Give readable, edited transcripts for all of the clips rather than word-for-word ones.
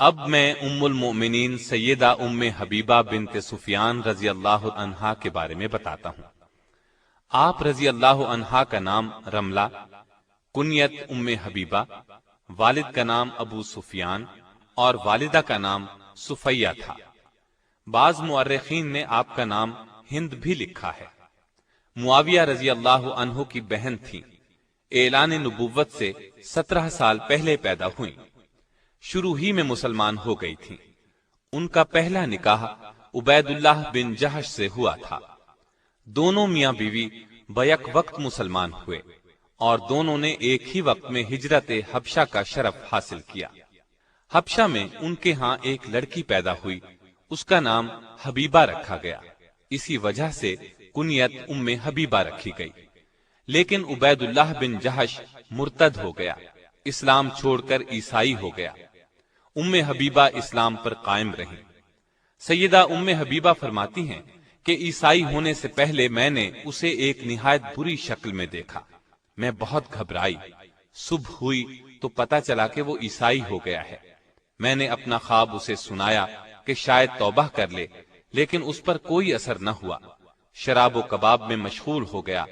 اب میں ام المؤمنین سیدہ ام حبیبہ بنت سفیان رضی اللہ عنہا کے بارے میں بتاتا ہوں۔ آپ رضی اللہ عنہا کا نام رملہ، کنیت ام حبیبہ، والد کا نام ابو سفیان اور والدہ کا نام صفیہ تھا۔ بعض مورخین نے آپ کا نام ہند بھی لکھا ہے۔ معاویہ رضی اللہ عنہ کی بہن تھی، اعلان نبوت سے 17 سال پہلے پیدا ہوئیں، شروع ہی میں مسلمان ہو گئی تھیں۔ ان کا پہلا نکاح عبید اللہ بن جہش سے ہوا تھا۔ دونوں میاں بیوی بیک وقت مسلمان ہوئے اور دونوں نے ایک ہی وقت میں ہجرت حبشہ کا شرف حاصل کیا۔ حبشہ میں ان کے ہاں ایک لڑکی پیدا ہوئی، اس کا نام حبیبہ رکھا گیا، اسی وجہ سے کنیت ام حبیبہ رکھی گئی۔ لیکن عبید اللہ بن جہش مرتد ہو گیا، اسلام چھوڑ کر عیسائی ہو گیا۔ ام حبیبہ اسلام پر قائم رہی۔ سیدہ ام حبیبہ فرماتی ہیں کہ عیسائی ہونے سے پہلے میں نے اسے ایک نہایت بری شکل میں دیکھا، میں بہت گھبرائی۔ صبح ہوئی تو پتہ چلا کہ وہ عیسائی ہو گیا ہے۔ میں نے اپنا خواب اسے سنایا کہ شاید توبہ کر لے، لیکن اس پر کوئی اثر نہ ہوا۔ شراب و کباب میں مشغول ہو گیا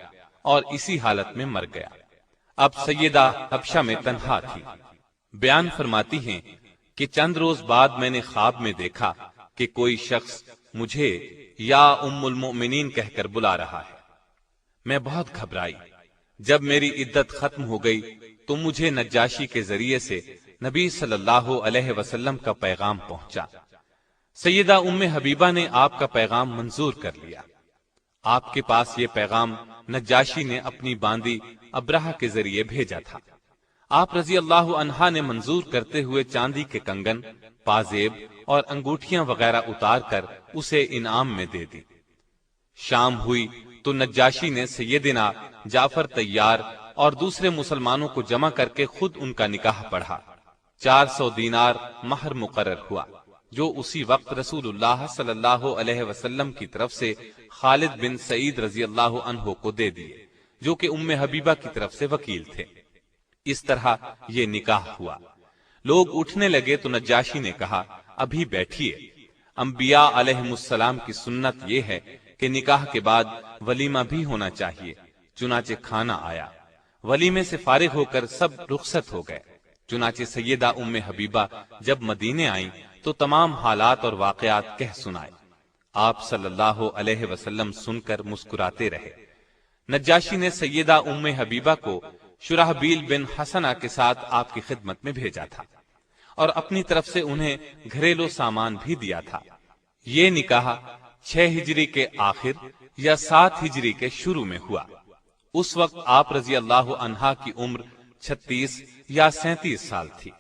اور اسی حالت میں مر گیا۔ اب سیدہ حبشہ میں تنہا تھی۔ بیان فرماتی ہیں کہ چند روز بعد میں نے خواب میں دیکھا کہ کوئی شخص مجھے یا ام المؤمنین کہہ کر بلا رہا ہے۔ میں بہت گھبرائی۔ جب میری عدت ختم ہو گئی تو مجھے نجاشی کے ذریعے سے نبی صلی اللہ علیہ وسلم کا پیغام پہنچا۔ سیدہ ام حبیبہ نے آپ کا پیغام منظور کر لیا۔ آپ کے پاس یہ پیغام نجاشی نے اپنی باندی ابرہہ کے ذریعے بھیجا تھا۔ آپ رضی اللہ عنہا نے منظور کرتے ہوئے چاندی کے کنگن، پازیب اور انگوٹھیاں وغیرہ اتار کر اسے انعام میں دے دی۔ شام ہوئی تو نجاشی نے سیدنا جعفر طیار اور دوسرے مسلمانوں کو جمع کر کے خود ان کا نکاح پڑھا۔ 400 دینار مہر مقرر ہوا، جو اسی وقت رسول اللہ صلی اللہ علیہ وسلم کی طرف سے خالد بن سعید رضی اللہ عنہ کو دے دیے، جو کہ ام حبیبہ کی طرف سے وکیل تھے۔ اس طرح یہ نکاح ہوا۔ لوگ اٹھنے لگے تو نجاشی نے کہا، ابھی بیٹھیے، انبیاء علیہم السلام کی سنت یہ ہے کہ نکاح کے بعد ولیمہ بھی ہونا چاہیے۔ چنانچہ کھانا آیا۔ ولیمے سے فارغ ہو کر سب رخصت ہو گئے۔ چنانچہ سیدہ ام حبیبہ جب مدینے آئیں تو تمام حالات اور واقعات کہہ سنائے۔ آپ صلی اللہ علیہ وسلم سن کر مسکراتے رہے۔ نجاشی نے سیدہ ام حبیبہ کو شرحبیل بن حسنہ کے ساتھ آپ کی خدمت میں بھیجا تھا اور اپنی طرف سے انہیں گھریلو سامان بھی دیا تھا۔ یہ نکاح 6 ہجری کے آخر یا 7 ہجری کے شروع میں ہوا۔ اس وقت آپ رضی اللہ عنہا کی عمر 36 یا 37 سال تھی۔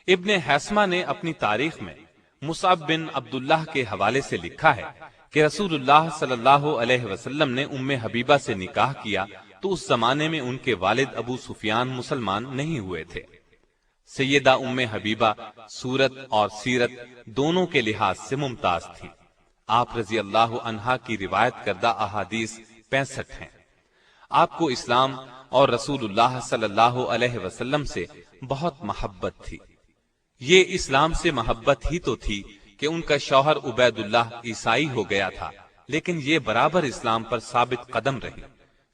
ابن حیثمہ نے اپنی تاریخ میں مصعب بن عبداللہ کے حوالے سے لکھا ہے کہ رسول اللہ صلی اللہ علیہ وسلم نے ام حبیبہ سے نکاح کیا تو اس زمانے میں ان کے والد ابو سفیان مسلمان نہیں ہوئے تھے۔ سیدہ ام حبیبہ صورت اور سیرت دونوں کے لحاظ سے ممتاز تھی۔ آپ رضی اللہ عنہا کی روایت کردہ احادیث 65 ہیں۔ آپ کو اسلام اور رسول اللہ صلی اللہ علیہ وسلم سے بہت محبت تھی۔ یہ اسلام سے محبت ہی تو تھی کہ ان کا شوہر عبید اللہ عیسائی ہو گیا تھا، لیکن یہ برابر اسلام پر ثابت قدم رہی،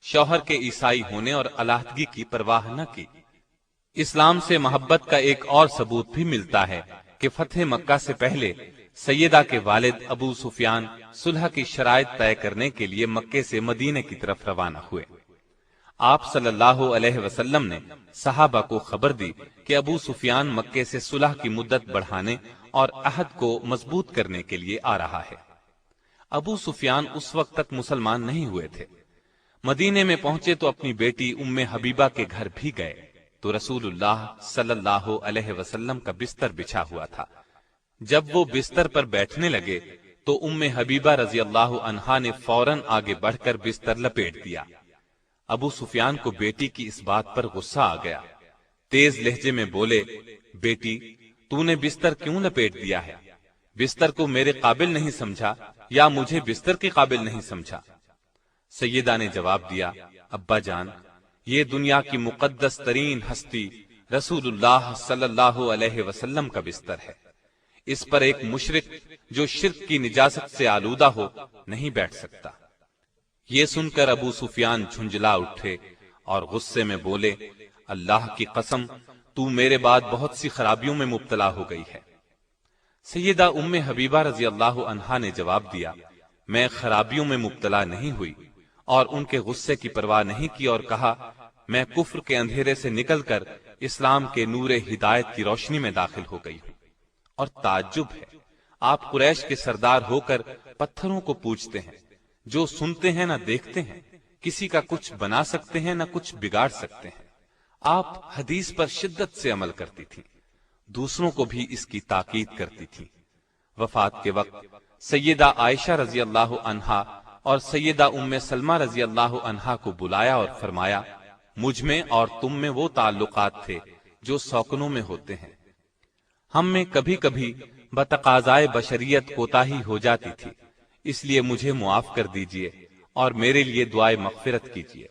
شوہر کے عیسائی ہونے اور علیحدگی کی پرواہ نہ کی۔ اسلام سے محبت کا ایک اور ثبوت بھی ملتا ہے کہ فتح مکہ سے پہلے سیدہ کے والد ابو سفیان صلح کی شرائط طے کرنے کے لیے مکے سے مدینے کی طرف روانہ ہوئے۔ آپ صلی اللہ علیہ وسلم نے صحابہ کو خبر دی کہ ابو سفیان مکے سے صلح کی مدت بڑھانے اور عہد کو مضبوط کرنے کے لیے آ رہا ہے۔ ابو سفیان اس وقت تک مسلمان نہیں ہوئے تھے۔ مدینے میں پہنچے تو اپنی بیٹی ام حبیبہ کے گھر بھی گئے تو رسول اللہ صلی اللہ علیہ وسلم کا بستر بچھا ہوا تھا۔ جب وہ بستر پر بیٹھنے لگے تو ام حبیبہ رضی اللہ عنہا نے فوراً آگے بڑھ کر بستر لپیٹ دیا۔ ابو سفیان کو بیٹی کی اس بات پر غصہ آ گیا۔ تیز لہجے میں بولے، بیٹی تو نے بستر کیوں لپیٹ دیا ہے؟ بستر کو میرے قابل نہیں سمجھا یا مجھے بستر کے قابل نہیں سمجھا؟ سیدہ نے جواب دیا، ابا جان، یہ دنیا کی مقدس ترین ہستی رسول اللہ صلی اللہ علیہ وسلم کا بستر ہے، اس پر ایک مشرک جو شرک کی نجاست سے آلودہ ہو نہیں بیٹھ سکتا۔ یہ سن کر ابو سفیان جھنجلا اٹھے اور غصے میں بولے، اللہ کی قسم، تو میرے بعد بہت سی خرابیوں میں مبتلا ہو گئی ہے۔ سیدہ ام حبیبہ رضی اللہ عنہا نے جواب دیا، میں خرابیوں میں مبتلا نہیں ہوئی، اور ان کے غصے کی پرواہ نہیں کی اور کہا، میں کفر کے اندھیرے سے نکل کر اسلام کے نور ہدایت کی روشنی میں داخل ہو گئی ہوں۔ اور تعجب ہے، آپ قریش کے سردار ہو کر پتھروں کو پوجتے ہیں، جو سنتے ہیں نہ دیکھتے ہیں، کسی کا کچھ بنا سکتے ہیں نہ کچھ بگاڑ سکتے ہیں۔ آپ حدیث پر شدت سے عمل کرتی تھی، دوسروں کو بھی اس کی تاکید کرتی تھی۔ وفات کے وقت سیدہ عائشہ رضی اللہ عنہا اور سیدہ ام سلمہ رضی اللہ عنہا کو بلایا اور فرمایا، مجھ میں اور تم میں وہ تعلقات تھے جو سوکنوں میں ہوتے ہیں، ہم میں کبھی کبھی بتقاضائے بشریت کوتاہی ہو جاتی تھی، اس لیے مجھے معاف کر دیجئے اور میرے لیے دعائے مغفرت کیجئے۔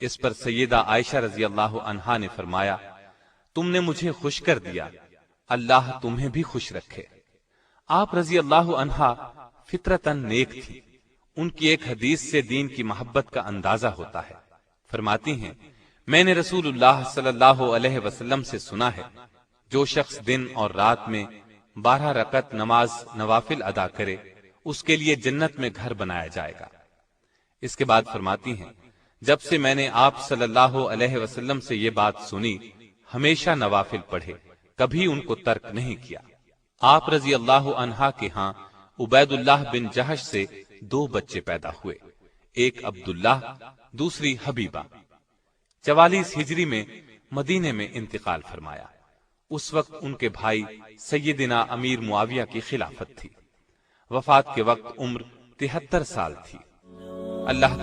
اس پر سیدہ عائشہ رضی اللہ عنہا نے فرمایا، تم نے مجھے خوش کر دیا، اللہ تمہیں بھی خوش رکھے۔ آپ رضی اللہ عنہا فطرتاً نیک تھی، ان کی ایک حدیث سے دین کی محبت کا اندازہ ہوتا ہے۔ فرماتی ہیں، میں نے رسول اللہ صلی اللہ علیہ وسلم سے سنا ہے، جو شخص دن اور رات میں 12 رکعت نماز نوافل ادا کرے، اس کے لیے جنت میں گھر بنایا جائے گا۔ اس کے بعد فرماتی ہیں، جب سے میں نے آپ صلی اللہ علیہ وسلم سے یہ بات سنی، ہمیشہ نوافل پڑھے، کبھی ان کو ترک نہیں کیا۔ آپ رضی اللہ عنہا کے ہاں عبید اللہ بن جہش سے 2 بچے پیدا ہوئے، ایک عبداللہ، دوسری حبیبہ۔ 44 ہجری میں مدینے میں انتقال فرمایا۔ اس وقت ان کے بھائی سیدنا امیر معاویہ کی خلافت تھی۔ وفات کے وقت عمر 73 سال تھی۔ اللہ